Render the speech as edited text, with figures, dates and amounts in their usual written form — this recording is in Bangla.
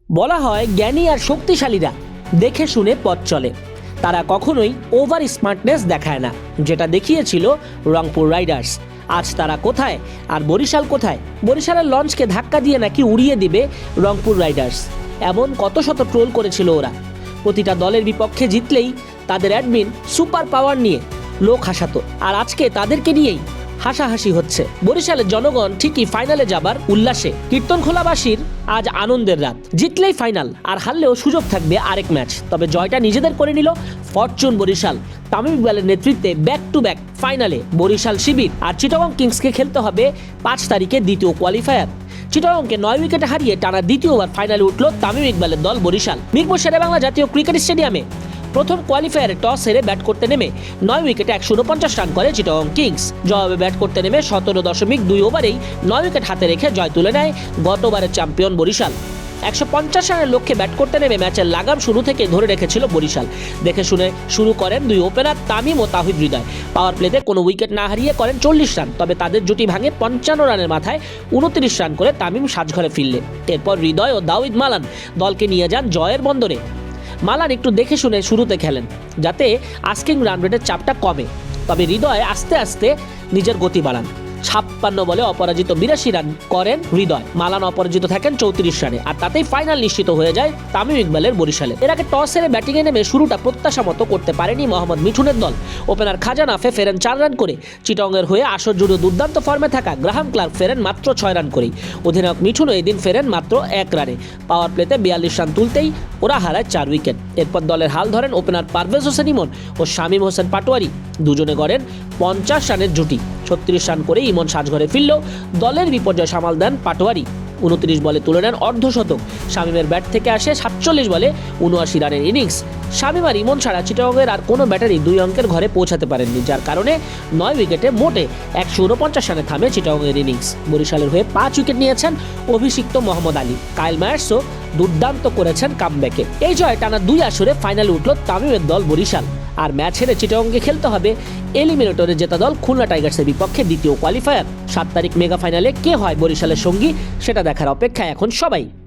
বলা হয় জ্ঞানী আর শক্তিশালীরা দেখে শুনে পথ চলে, তারা কখনোই ওভার স্মার্টনেস দেখায় না, যেটা দেখিয়েছিল রংপুর রাইডার্স। আজ তারা কোথায় আর বরিশাল কোথায়? বরিশালের লঞ্চকে ধাক্কা দিয়ে নাকি উড়িয়ে দিবে রংপুর রাইডার্স, এমন কত শত ট্রোল করেছিল ওরা। প্রতিটা দলের বিপক্ষে জিতলেই তাদের অ্যাডমিন সুপার পাওয়ার নিয়ে লোক হাসাতো, আর আজকে তাদেরকে নিয়েই হাসাহাসি হচ্ছে। বরিশালের জনগণ ঠিকই ফাইনালে যাবার উল্লাসে। কীর্তনখোলাবাসীর আজ আনন্দের রাত। জিতলেই ফাইনাল, আর হারলেও সুযোগ থাকবে আরেক ম্যাচ। তবে জয়টা নিজেদের করে নিল ফরচুন বরিশাল। তামিম ইকবালের নেতৃত্বে ব্যাক টু ব্যাক ফাইনালে বরিশাল শিবির। আর চিটাগং কিংসকে খেলতে হবে 5 তারিখে দ্বিতীয় কোয়ালিফায়ার। চিটাগংকে 9 উইকেটে হারিয়ে টানা দ্বিতীয়বার ফাইনালে উঠল তামিম ইকবালের দল বরিশাল। মিরপুর শেরেবাংলা জাতীয় ক্রিকেট স্টেডিয়ামে প্রথম কোয়ালিফায়ারে টস হেরে ব্যাট করতে নেমে 9 উইকেটে 149 রান করে চিটাগং কিংস। জবাবে ব্যাট করতে নেমে 17.2 ওভারেই 9 উইকেট হাতে রেখে জয় তুলে নেয় গতবারের চ্যাম্পিয়ন বরিশাল। 150 রানের লক্ষ্যে ব্যাট করতে নেমে ম্যাচের লাগাম শুরু থেকে ধরে রেখেছিল বরিশাল। দেখে শুনে শুরু করেন দুই ওপেনার তামিম ও তাহিদ হৃদয়। পাওয়ার প্লেতে কোনো উইকেট না হারিয়ে করেন 40 রান। তবে তাদের জুটি ভাঙে 55 রানের মাথায় 29 রান করে তামিম সাজঘরে ফিরলে। এরপর হৃদয় ও দাউদ মালান দলকে নিয়ে যান জয়ের বন্দরে। মালান একটু দেখে শুনে শুরুতে খেলেন, যাতে আস্কিং রান রেটের চাপটা কমে। তবে হৃদয় আস্তে আস্তে নিজের গতি বাড়ান। 56 বলে অপরাজিত 82 রান করেন হৃদয়। মালান অপরাজিত থাকেন 34 রানে, আর তাতেই ফাইনাল নিশ্চিত হয়ে যায় তামিম ইকবালের বরিশালে। এর আগে টস হেরে ব্যাটিংয়ে নেমে শুরুটা প্রত্যাশা মতো করতে পারেনি মোহাম্মদ মিঠুনের দল। ওপেনার খাজা নাফে ফেরেন 4 রান করে। চিটাগংয়ের হয়ে আসর জুড়ে দুর্দান্ত ফর্মে থাকা গ্রাহাম ক্লার্ক ফেরেন মাত্র 6 রান করেই। অধিনায়ক মিঠুনও এদিন ফেরেন মাত্র 1 রানে। পাওয়ার প্লেতে 42 রান তুলতেই ওরা হারায় 4 উইকেট। এরপর দলের হাল ধরেন ওপেনার পারভেজ হোসেন ইমন ও শামীম হোসেন পাটোয়ারি। দুজনে গড়েন 50 রানের জুটি। 36 রান করে ইমন সাজঘরে ফিরলেও দলের বিপর্যয় সামাল দেন পাটোয়ারি। 29 বলে তুলে নেন অর্ধশতক। শামীমের ব্যাট থেকে আসে 47 বলে 79 রানের ইনিংস। শামীম আর ইমন ছাড়া চিটাগংয়ের আর কোনো ব্যাটারি 2 অঙ্কের ঘরে পৌঁছাতে পারেননি, যার কারণে 9 উইকেটে মোটে 149 রানে থামে চিটাগংয়ের ইনিংস। বরিশালের হয়ে 5 উইকেট নিয়েছেন অভিষিক্ত মোহাম্মদ আলী। কাইল মায়ার্সও দুর্দান্ত করেছেন কামব্যাকে। এই জয় টানা 2 আসরে ফাইনালে উঠল তামিমের দল বরিশাল। আর ম্যাচ হেরে চিটাগংকে খেলতে হবে এলিমিনেটরে জেতা দল খুলনা টাইগার্সের বিপক্ষে দ্বিতীয় কোয়ালিফায়ার। 7 তারিখ মেগা ফাইনালে কে হয় বরিশালের সঙ্গী, সেটা দেখার অপেক্ষায় এখন সবাই।